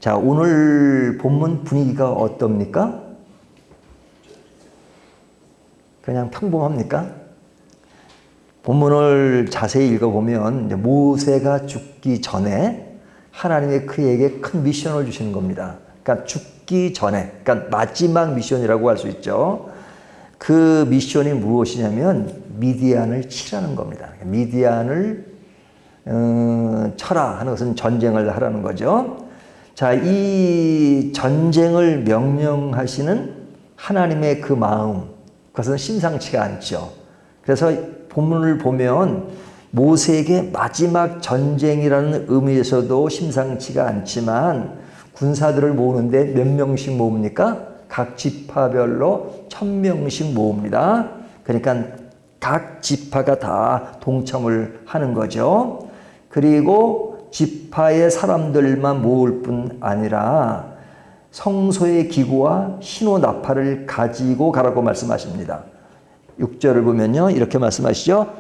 자, 오늘 본문 분위기가 어떻습니까? 그냥 평범합니까? 본문을 자세히 읽어보면 이제 모세가 죽기 전에 하나님이 그에게 큰 미션을 주시는 겁니다. 그러니까 죽기 전에, 그러니까 마지막 미션이라고 할 수 있죠. 그 미션이 무엇이냐면 미디안을 치라는 겁니다. 미디안을 쳐라 하는 것은 전쟁을 하라는 거죠. 자, 이 전쟁을 명령하시는 하나님의 그 마음, 그것은 심상치가 않죠. 그래서 본문을 보면 모세에게 마지막 전쟁이라는 의미에서도 심상치가 않지만 군사들을 모으는데 몇 명씩 모읍니까? 각 지파별로 1000명씩 모읍니다. 그러니까 각 지파가 다 동참을 하는 거죠. 그리고 지파의 사람들만 모을 뿐 아니라 성소의 기구와 신호 나팔을 가지고 가라고 말씀하십니다. 6절을 보면요, 이렇게 말씀하시죠.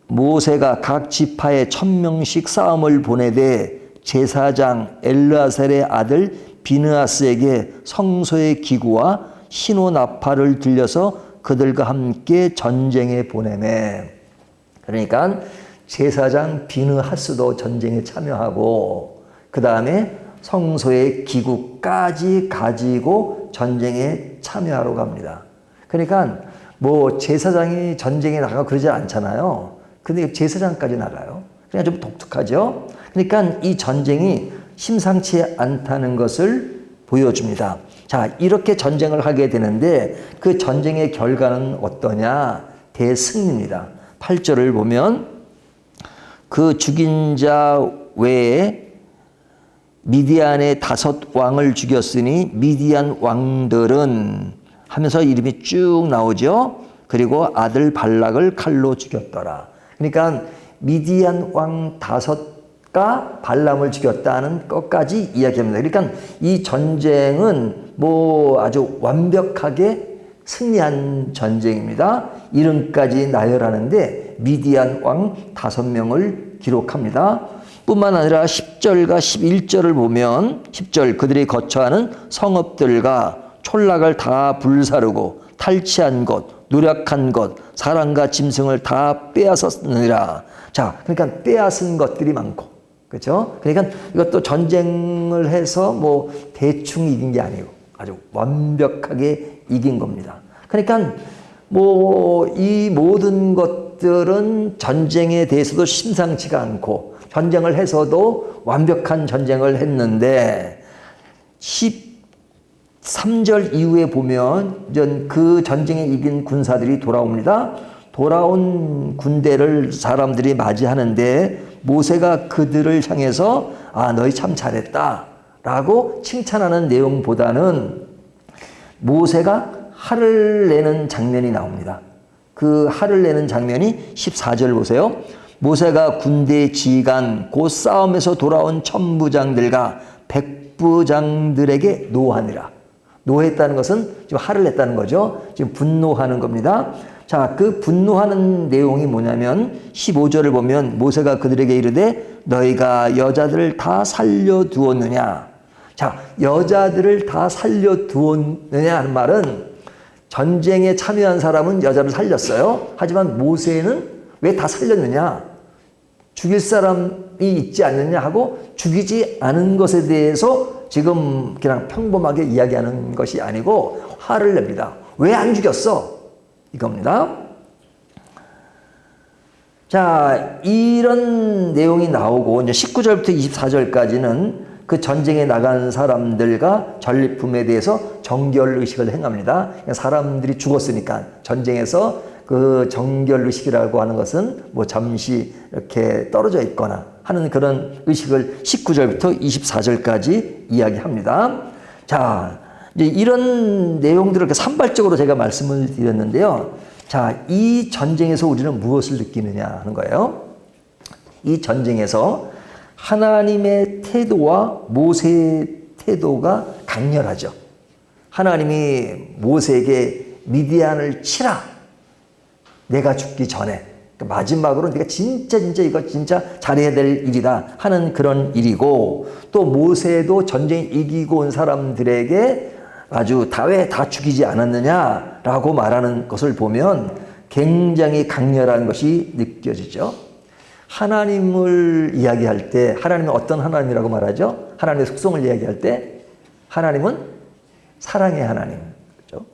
모세가 각 지파에 1000명씩 싸움을 보내되 제사장 엘르아살의 아들 비느하스에게 성소의 기구와 신호 나팔을 들려서 그들과 함께 전쟁에 보내매. 그러니까 제사장 비느하스도 전쟁에 참여하고 그 다음에 성소의 기구까지 가지고 전쟁에 참여하러 갑니다. 그러니까 뭐 제사장이 전쟁에 나가고 그러지 않잖아요. 근데 제사장까지 나가요. 그냥 좀 독특하죠. 그러니까 이 전쟁이 심상치 않다는 것을 보여줍니다. 자, 이렇게 전쟁을 하게 되는데 그 전쟁의 결과는 어떠냐? 대승리입니다. 8절을 보면 그 죽인 자 외에 미디안의 5 왕을 죽였으니 미디안 왕들은 하면서 이름이 쭉 나오죠. 그리고 아들 발락을 칼로 죽였더라. 그러니까 미디안 왕 5가 발람을 죽였다는 것까지 이야기합니다. 그러니까 이 전쟁은 뭐 아주 완벽하게 승리한 전쟁입니다. 이름까지 나열하는데 미디안 왕 5명을 기록합니다. 뿐만 아니라 10절과 11절을 보면 10절 그들이 거처하는 성읍들과 촌락을 다 불사르고 탈취한 것, 노력한 것, 사람과 짐승을 다 빼앗았느니라. 자, 그러니까 빼앗은 것들이 많고, 그렇죠? 그러니까 이것도 전쟁을 해서 뭐 대충 이긴 게 아니고 아주 완벽하게 이긴 겁니다. 그러니까 뭐 이 모든 것들은 전쟁에 대해서도 심상치가 않고 전쟁을 해서도 완벽한 전쟁을 했는데 13절 이후에 보면 그 전쟁에 이긴 군사들이 돌아옵니다. 돌아온 군대를 사람들이 맞이하는데 모세가 그들을 향해서 아, 너희 참 잘했다 라고 칭찬하는 내용보다는 모세가 화를 내는 장면이 나옵니다. 그 화를 내는 장면이 14절 보세요. 모세가 군대 지휘관 곧 싸움에서 돌아온 천부장들과 백부장들에게 노하니라. 노했다는 것은 지금 화를 냈다는 거죠. 지금 분노하는 겁니다. 자, 그 분노하는 내용이 뭐냐면 15절을 보면 모세가 그들에게 이르되 너희가 여자들을 다 살려두었느냐. 자, 여자들을 다 살려두었느냐 하는 말은 전쟁에 참여한 사람은 여자를 살렸어요. 하지만 모세는 왜 다 살렸느냐? 죽일 사람이 있지 않느냐 하고 죽이지 않은 것에 대해서 지금 그냥 평범하게 이야기하는 것이 아니고 화를 냅니다. 왜 안 죽였어? 이겁니다. 자, 이런 내용이 나오고 이제 19절부터 24절까지는 그 전쟁에 나간 사람들과 전리품에 대해서 정결의식을 행합니다. 사람들이 죽었으니까 전쟁에서 그 정결의식이라고 하는 것은 뭐 잠시 이렇게 떨어져 있거나 하는 그런 의식을 19절부터 24절까지 이야기합니다. 자, 이제 이런 내용들을 이렇게 산발적으로 제가 말씀을 드렸는데요. 자, 이 전쟁에서 우리는 무엇을 느끼느냐 하는 거예요. 이 전쟁에서 하나님의 태도와 모세의 태도가 강렬하죠. 하나님이 모세에게 미디안을 치라. 내가 죽기 전에 그러니까 마지막으로 네가 진짜 이거 진짜 잘해야 될 일이다 하는 그런 일이고, 또 모세도 전쟁 이기고 온 사람들에게 아주 왜 다 죽이지 않았느냐라고 말하는 것을 보면 굉장히 강렬한 것이 느껴지죠. 하나님을 이야기할 때 하나님은 어떤 하나님이라고 말하죠? 하나님의 속성을 이야기할 때 하나님은 사랑의 하나님. 그렇죠?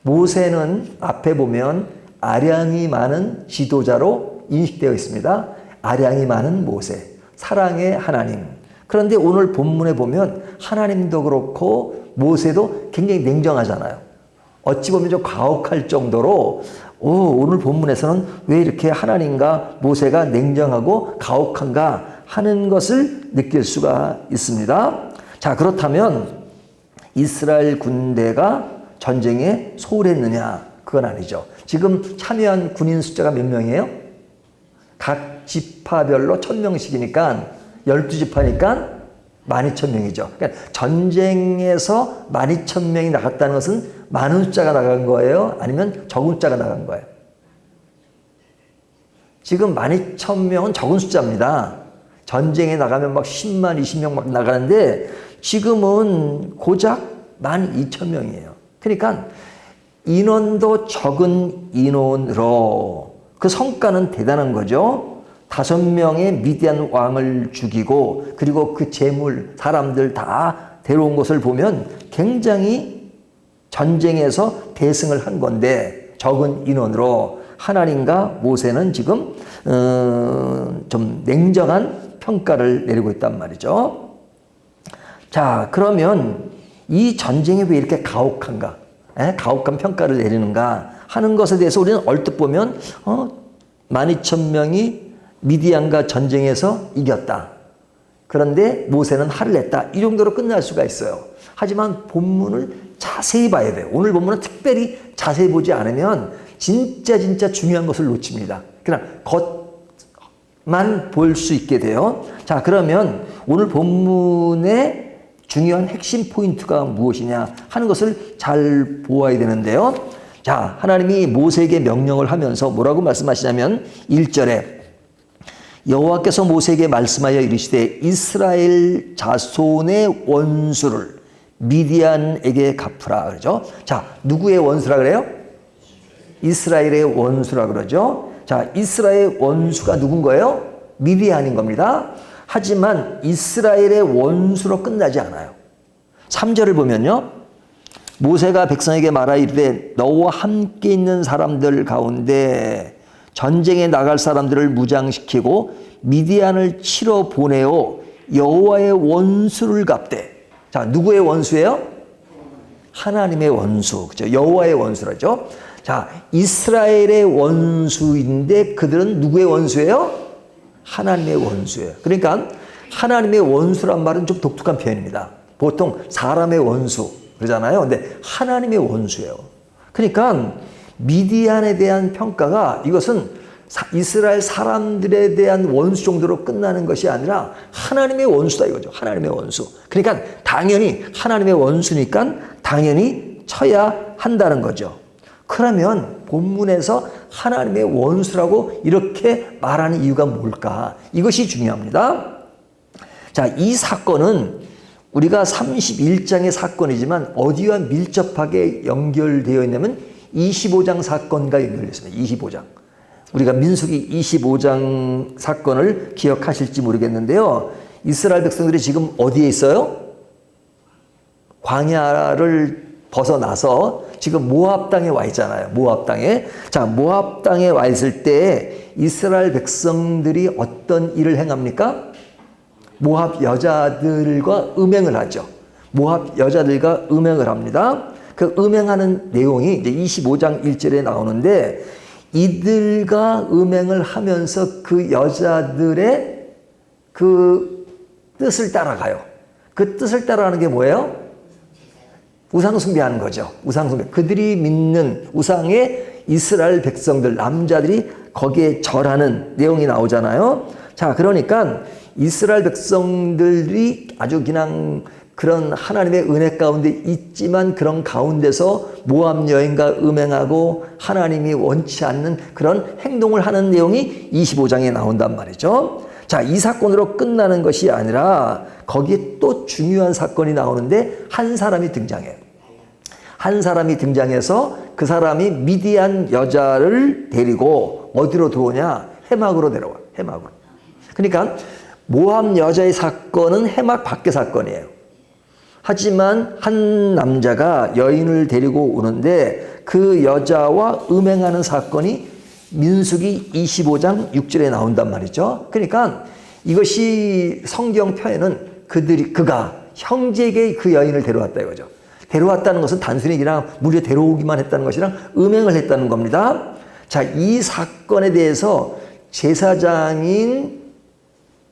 모세는 앞에 보면 아량이 많은 지도자로 인식되어 있습니다. 아량이 많은 모세, 사랑의 하나님. 그런데 오늘 본문에 보면 하나님도 그렇고 모세도 굉장히 냉정하잖아요. 어찌 보면 좀 가혹할 정도로 오늘 본문에서는 왜 이렇게 하나님과 모세가 냉정하고 가혹한가 하는 것을 느낄 수가 있습니다. 자, 그렇다면 이스라엘 군대가 전쟁에 소홀했느냐? 그건 아니죠. 지금 참여한 군인 숫자가 몇 명이에요? 각 지파별로 1000명씩이니까 12지파니까 12,000명이죠. 그러니까 전쟁에서 12,000명이 나갔다는 것은 많은 숫자가 나간 거예요? 아니면 적은 숫자가 나간 거예요? 지금 12,000명은 적은 숫자입니다. 전쟁에 나가면 막 10만, 20명 막 나가는데 지금은 고작 12,000명이에요. 그러니까 인원도 적은 인원으로 그 성과는 대단한 거죠. 5명의 미디안 왕을 죽이고 그리고 그 재물, 사람들 다 데려온 것을 보면 굉장히 전쟁에서 대승을 한 건데 적은 인원으로 하나님과 모세는 지금 좀 냉정한 평가를 내리고 있단 말이죠. 자, 그러면 이 전쟁이 왜 이렇게 가혹한가? 가혹한 평가를 내리는가 하는 것에 대해서 우리는 얼뜻 보면 12,000명이 미디안과 전쟁에서 이겼다. 그런데 모세는 화를 냈다. 이 정도로 끝날 수가 있어요. 하지만 본문을 자세히 봐야 돼요. 오늘 본문은 특별히 자세히 보지 않으면 진짜 중요한 것을 놓칩니다. 그냥 겉만 볼 수 있게 돼요. 자, 그러면 오늘 본문의 중요한 핵심 포인트가 무엇이냐 하는 것을 잘 보아야 되는데요. 자, 하나님이 모세에게 명령을 하면서 뭐라고 말씀하시냐면 1절에 여호와께서 모세에게 말씀하여 이르시되 이스라엘 자손의 원수를 미디안에게 갚으라 그러죠. 자, 누구의 원수라 그래요? 이스라엘의 원수라 그러죠. 자, 이스라엘의 원수가 누군 거예요? 미디안인 겁니다. 하지만 이스라엘의 원수로 끝나지 않아요. 3절을 보면요. 모세가 백성에게 말하 이르되 너와 함께 있는 사람들 가운데 전쟁에 나갈 사람들을 무장시키고 미디안을 치러 보내어 여호와의 원수를 갚되. 자, 누구의 원수예요? 하나님의 원수. 그죠? 여호와의 원수라죠. 자, 이스라엘의 원수인데 그들은 누구의 원수예요? 하나님의 원수예요. 그러니까 하나님의 원수란 말은 좀 독특한 표현입니다. 보통 사람의 원수 그러잖아요. 근데 하나님의 원수예요. 그러니까 미디안에 대한 평가가 이것은 이스라엘 사람들에 대한 원수 정도로 끝나는 것이 아니라 하나님의 원수다 이거죠. 하나님의 원수. 그러니까 당연히 하나님의 원수니까 당연히 쳐야 한다는 거죠. 그러면 본문에서 하나님의 원수라고 이렇게 말하는 이유가 뭘까? 이것이 중요합니다. 자, 이 사건은 우리가 31장의 사건이지만 어디와 밀접하게 연결되어 있냐면 25장 사건과 연결되어 있습니다. 25장. 우리가 민수기 25장 사건을 기억하실지 모르겠는데요. 이스라엘 백성들이 지금 어디에 있어요? 광야를 벗어나서 지금 모압 땅에 와 있잖아요. 모압 땅에. 자, 모압 땅에 와 있을 때 이스라엘 백성들이 어떤 일을 행합니까? 모압 여자들과 음행을 하죠. 모압 여자들과 음행을 합니다. 그 음행하는 내용이 이제 25장 1절에 나오는데 이들과 음행을 하면서 그 여자들의 그 뜻을 따라가요. 그 뜻을 따라가는 게 뭐예요? 우상숭배하는 거죠. 우상숭배. 그들이 믿는 우상의 이스라엘 백성들, 남자들이 거기에 절하는 내용이 나오잖아요. 자, 그러니까 이스라엘 백성들이 아주 그냥 그런 하나님의 은혜 가운데 있지만 그런 가운데서 모압 여인과 음행하고 하나님이 원치 않는 그런 행동을 하는 내용이 25장에 나온단 말이죠. 자, 이 사건으로 끝나는 것이 아니라 거기에 또 중요한 사건이 나오는데 한 사람이 등장해요. 한 사람이 등장해서 그 사람이 미디안 여자를 데리고 어디로 들어오냐? 해막으로 데려와. 해막으로. 그러니까 모압 여자의 사건은 해막 밖의 사건이에요. 하지만 한 남자가 여인을 데리고 오는데 그 여자와 음행하는 사건이 민수기 25장 6절에 나온단 말이죠. 그러니까 이것이 성경 표현은 그가 형제에게 그 여인을 데려왔다 이거죠. 데려왔다는 것은 단순히 그냥 무리에 데려오기만 했다는 것이랑 음행을 했다는 겁니다. 자, 이 사건에 대해서 제사장인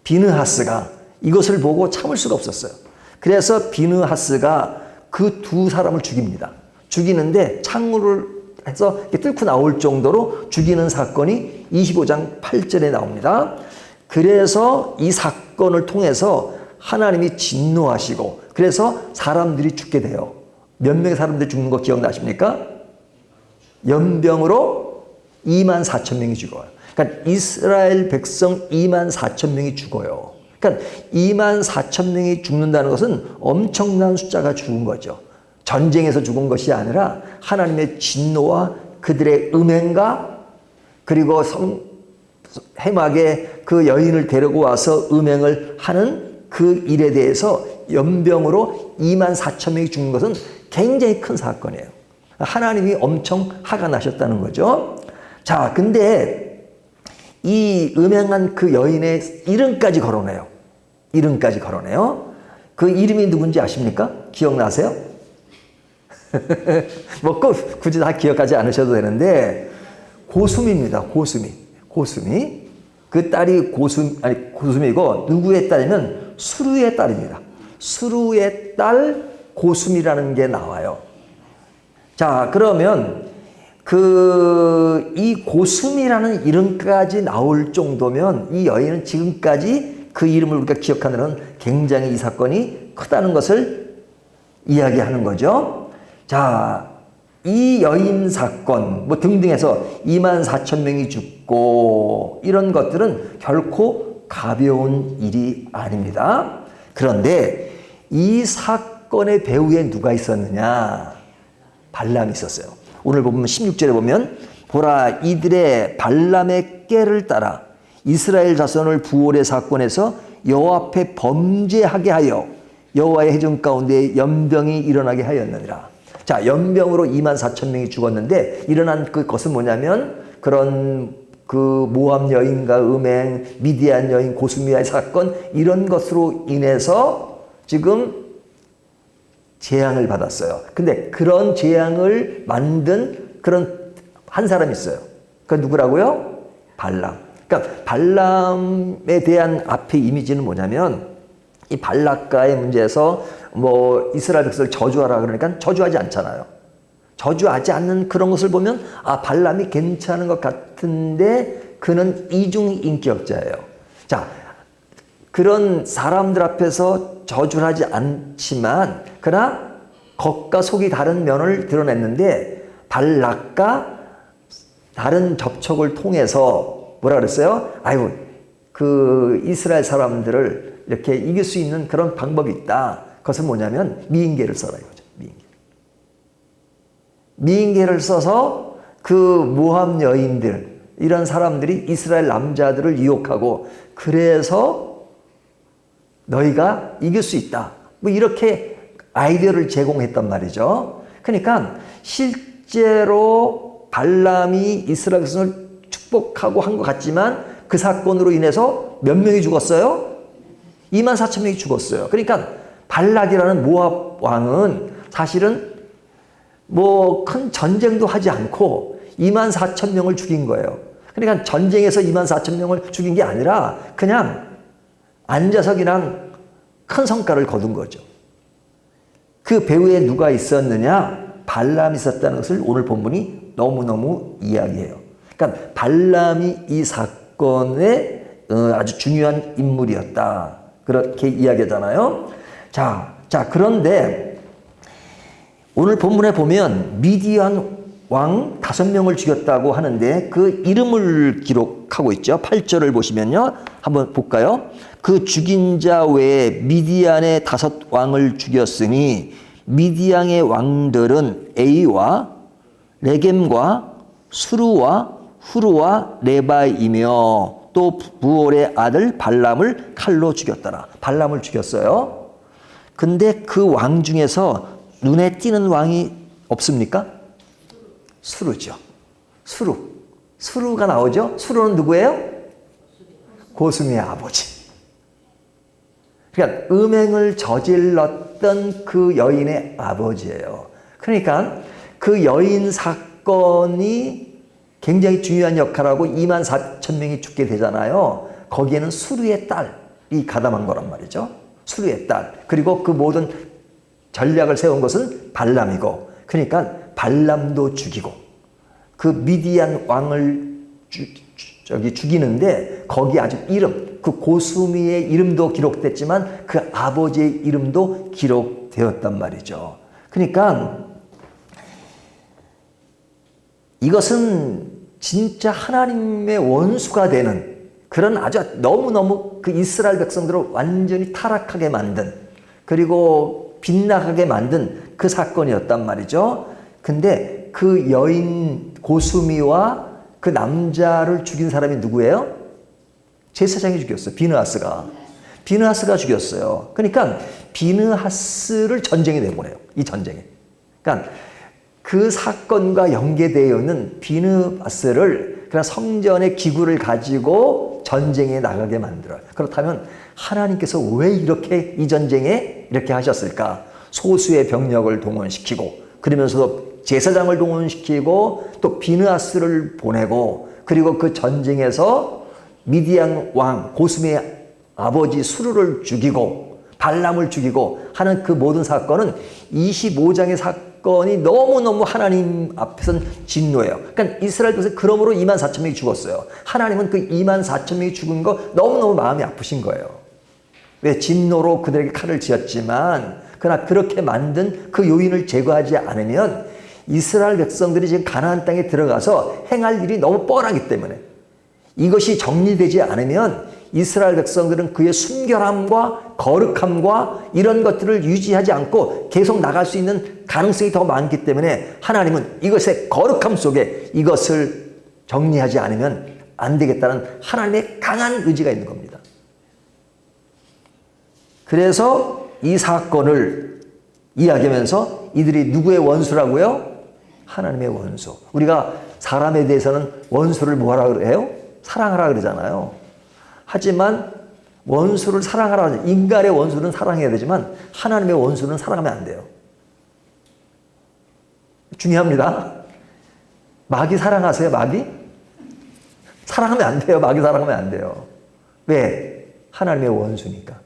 비느하스가 이것을 보고 참을 수가 없었어요. 그래서 비느하스가 그 두 사람을 죽입니다. 죽이는데 창문을 해서 뚫고 나올 정도로 죽이는 사건이 25장 8절에 나옵니다. 그래서 이 사건을 통해서 하나님이 진노하시고 그래서 사람들이 죽게 돼요. 몇 명의 사람들이 죽는 거 기억나십니까? 연병으로 24,000명이 죽어요. 그러니까 이스라엘 백성 24,000명이 죽어요. 그러니까 24,000명이 죽는다는 것은 엄청난 숫자가 죽은 거죠. 전쟁에서 죽은 것이 아니라 하나님의 진노와 그들의 음행과 그리고 해막에 그 여인을 데리고 와서 음행을 하는 그 일에 대해서 연병으로 24,000명이 죽는 것은 굉장히 큰 사건이에요. 하나님이 엄청 화가 나셨다는 거죠. 자, 근데 이 음행한 그 여인의 이름까지 걸어내요. 이름까지 걸어내요. 그 이름이 누군지 아십니까? 기억나세요? 뭐 꼭 굳이 다 기억하지 않으셔도 되는데 고수미입니다. 고수미. 그 딸이 고수미고 누구의 딸이면 수루의 딸입니다. 수루의 딸 고수미라는 게 나와요. 자, 그러면 이 고수미라는 이름까지 나올 정도면 이 여인은 지금까지 그 이름을 우리가 기억하는 건 굉장히 이 사건이 크다는 것을 이야기하는 거죠. 자, 이 여인 사건 뭐 등등해서 24,000명이 죽고 이런 것들은 결코 가벼운 일이 아닙니다. 그런데 이 사건의 배후에 누가 있었느냐? 발람이 있었어요. 오늘 보면 16절에 보면 보라 이들의 발람의 꾀를 따라 이스라엘 자손을 부올의 사건에서 여호와 앞에 범죄하게 하여 여호와의 회중 가운데 연병이 일어나게 하였느니라. 자, 연병으로 24,000명이 죽었는데 일어난 그것은 뭐냐면 그런 그 모압 여인과 음행, 미디안 여인 고수미아의 사건 이런 것으로 인해서 지금 재앙을 받았어요. 근데 그런 재앙을 만든 그런 한 사람이 있어요. 그 누구라고요? 발람. 그러니까 발람에 대한 앞의 이미지는 뭐냐면 이 발락과의 문제에서 뭐 이스라엘 백성을 저주하라 그러니까 저주하지 않잖아요. 저주하지 않는 그런 것을 보면 아, 발람이 괜찮은 것 같은데 그는 이중인격자예요. 자, 그런 사람들 앞에서 저주를 하지 않지만 그러나 겉과 속이 다른 면을 드러냈는데 발락과 다른 접촉을 통해서 뭐라 그랬어요? 아유, 그 이스라엘 사람들을 이렇게 이길 수 있는 그런 방법이 있다. 그것은 뭐냐면 미인계를 써라 이거죠. 미인계를 써서 그 모압 여인들 이런 사람들이 이스라엘 남자들을 유혹하고 그래서 너희가 이길 수 있다. 뭐 이렇게 아이디어를 제공했단 말이죠. 그러니까 실제로 발람이 이스라엘 백성을 축복하고 한 것 같지만 그 사건으로 인해서 몇 명이 죽었어요? 24,000명이 죽었어요. 그러니까 발락이라는 모압 왕은 사실은 뭐 큰 전쟁도 하지 않고 24,000명을 죽인 거예요. 그러니까 전쟁에서 24,000명을 죽인 게 아니라 그냥 앉아서 그냥 큰 성과를 거둔 거죠. 그 배후에 누가 있었느냐? 발람이 있었다는 것을 오늘 본문이 너무너무 이야기해요. 그러니까 발람이 이 사건의 아주 중요한 인물이었다. 그렇게 이야기하잖아요. 자, 자, 그런데 오늘 본문에 보면 미디안 왕 5명을 죽였다고 하는데 그 이름을 기록하고 있죠. 8절을 보시면요. 한번 볼까요? 그 죽인 자 외에 미디안의 5 왕을 죽였으니 미디안의 왕들은 에이와 레겜과 수루와 후루와 레바이며 또 부올의 아들 발람을 칼로 죽였더라. 발람을 죽였어요. 근데 그 왕 중에서 눈에 띄는 왕이 없습니까? 수루죠. 수루가 나오죠. 수루는 누구예요? 고수미의 아버지. 그러니까 음행을 저질렀던 그 여인의 아버지예요. 그러니까 그 여인 사건이 굉장히 중요한 역할하고 24,000명이 죽게 되잖아요. 거기에는 수루의 딸이 가담한 거란 말이죠. 수루의 딸. 그리고 그 모든 전략을 세운 것은 발람이고, 그러니까 발람도 죽이고 그 미디안 왕을 죽이는데 거기 아주 이름, 그 고수미의 이름도 기록됐지만 그 아버지의 이름도 기록되었단 말이죠. 그러니까 이것은 진짜 하나님의 원수가 되는 그런 아주 너무너무 그 이스라엘 백성들을 완전히 타락하게 만든, 그리고 빗나가게 만든 그 사건이었단 말이죠. 근데 그 여인 고수미와 그 남자를 죽인 사람이 누구예요? 제사장이 죽였어요. 비느하스가 죽였어요. 그러니까 비느하스를 전쟁에 내보내요. 이 전쟁에. 그러니까 그 사건과 연계되어 있는 비느하스를 그냥 성전의 기구를 가지고 전쟁에 나가게 만들어요. 그렇다면 하나님께서 왜 이렇게 이 전쟁에 이렇게 하셨을까? 소수의 병력을 동원시키고, 그러면서도 제사장을 동원시키고 또 비느하스를 보내고, 그리고 그 전쟁에서 미디안 왕 고수미의 아버지 수루를 죽이고 발람을 죽이고 하는 그 모든 사건은 25장의 사건이 너무너무 하나님 앞에서는 진노예요. 그러니까 이스라엘 백성 그러므로 24,000명이 죽었어요. 하나님은 그 24,000명이 죽은 거 너무너무 마음이 아프신 거예요. 왜? 진노로 그들에게 칼을 쥐었지만, 그러나 그렇게 만든 그 요인을 제거하지 않으면 이스라엘 백성들이 지금 가나안 땅에 들어가서 행할 일이 너무 뻔하기 때문에, 이것이 정리되지 않으면 이스라엘 백성들은 그의 순결함과 거룩함과 이런 것들을 유지하지 않고 계속 나갈 수 있는 가능성이 더 많기 때문에 하나님은 이것의 거룩함 속에 이것을 정리하지 않으면 안 되겠다는 하나님의 강한 의지가 있는 겁니다. 그래서 이 사건을 이야기하면서 이들이 누구의 원수라고요? 하나님의 원수. 우리가 사람에 대해서는 원수를 뭐하라 그래요? 사랑하라 그러잖아요. 하지만 원수를 사랑하라, 인간의 원수는 사랑해야 되지만 하나님의 원수는 사랑하면 안 돼요. 중요합니다. 마귀 사랑하세요? 마귀? 사랑하면 안 돼요. 마귀 사랑하면 안 돼요. 왜? 하나님의 원수니까.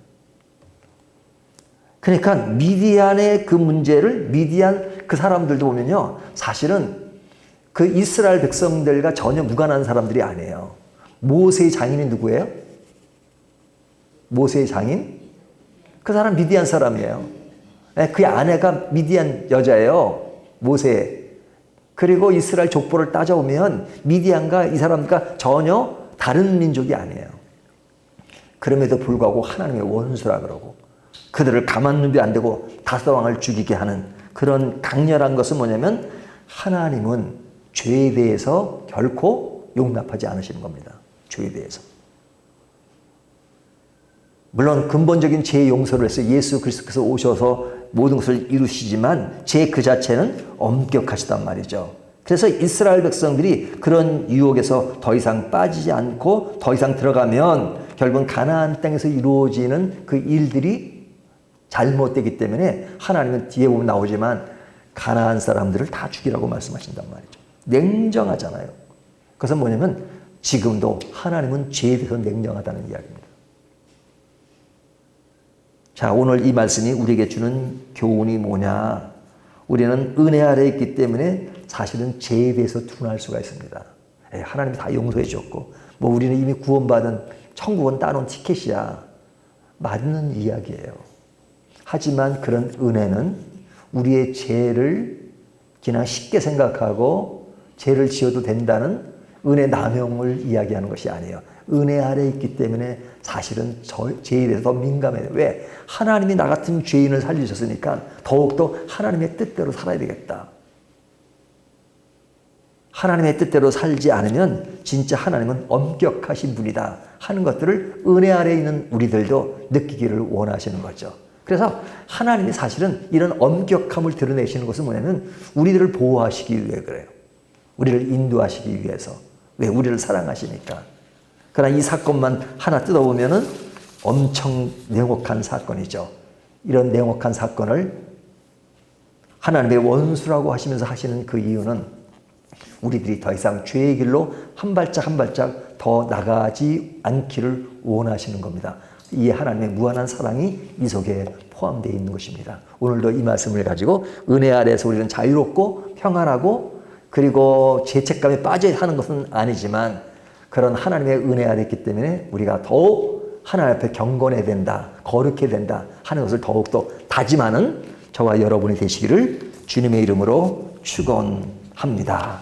그러니까 미디안의 그 문제를, 미디안 그 사람들도 보면요, 사실은 그 이스라엘 백성들과 전혀 무관한 사람들이 아니에요. 모세의 장인이 누구예요? 모세의 장인? 그 사람 미디안 사람이에요. 그의 아내가 미디안 여자예요. 모세. 그리고 이스라엘 족보를 따져보면 미디안과 이 사람과 전혀 다른 민족이 아니에요. 그럼에도 불구하고 하나님의 원수라 그러고 그들을 가만 두면 안 되고 5 왕을 죽이게 하는 그런 강렬한 것은 뭐냐면 하나님은 죄에 대해서 결코 용납하지 않으시는 겁니다. 죄에 대해서. 물론 근본적인 죄의 용서를 해서 예수 그리스도께서 오셔서 모든 것을 이루시지만 죄 그 자체는 엄격하시단 말이죠. 그래서 이스라엘 백성들이 그런 유혹에서 더 이상 빠지지 않고 더 이상 들어가면 결국은 가나안 땅에서 이루어지는 그 일들이 잘못되기 때문에 하나님은 뒤에 보면 나오지만 가나안 사람들을 다 죽이라고 말씀하신단 말이죠. 냉정하잖아요. 그것은 뭐냐면 지금도 하나님은 죄에 대해서 냉정하다는 이야기입니다. 자, 오늘 이 말씀이 우리에게 주는 교훈이 뭐냐? 우리는 은혜 아래에 있기 때문에 사실은 죄에 대해서 둔할 수가 있습니다. 하나님이 다 용서해 줬고 뭐 우리는 이미 구원받은 천국은 따놓은 티켓이야. 맞는 이야기예요. 하지만 그런 은혜는 우리의 죄를 그냥 쉽게 생각하고 죄를 지어도 된다는 은혜 남용을 이야기하는 것이 아니에요. 은혜 아래 있기 때문에 사실은 죄에 대해서 더 민감해요. 왜? 하나님이 나 같은 죄인을 살리셨으니까 더욱더 하나님의 뜻대로 살아야 되겠다. 하나님의 뜻대로 살지 않으면 진짜 하나님은 엄격하신 분이다 하는 것들을 은혜 아래에 있는 우리들도 느끼기를 원하시는 거죠. 그래서 하나님이 사실은 이런 엄격함을 드러내시는 것은 뭐냐면 우리들을 보호하시기 위해 그래요. 우리를 인도하시기 위해서. 왜? 우리를 사랑하시니까. 그러나 이 사건만 하나 뜯어보면은 엄청 냉혹한 사건이죠. 이런 냉혹한 사건을 하나님의 원수라고 하시면서 하시는 그 이유는 우리들이 더 이상 죄의 길로 한 발짝 한 발짝 더 나가지 않기를 원하시는 겁니다. 이 하나님의 무한한 사랑이 이 속에 포함되어 있는 것입니다. 오늘도 이 말씀을 가지고 은혜 아래에서 우리는 자유롭고 평안하고 그리고 죄책감에 빠져야 하는 것은 아니지만 그런 하나님의 은혜 아래 있기 때문에 우리가 더욱 하나님 앞에 경건해야 된다, 거룩해야 된다 하는 것을 더욱더 다짐하는 저와 여러분이 되시기를 주님의 이름으로 축원합니다.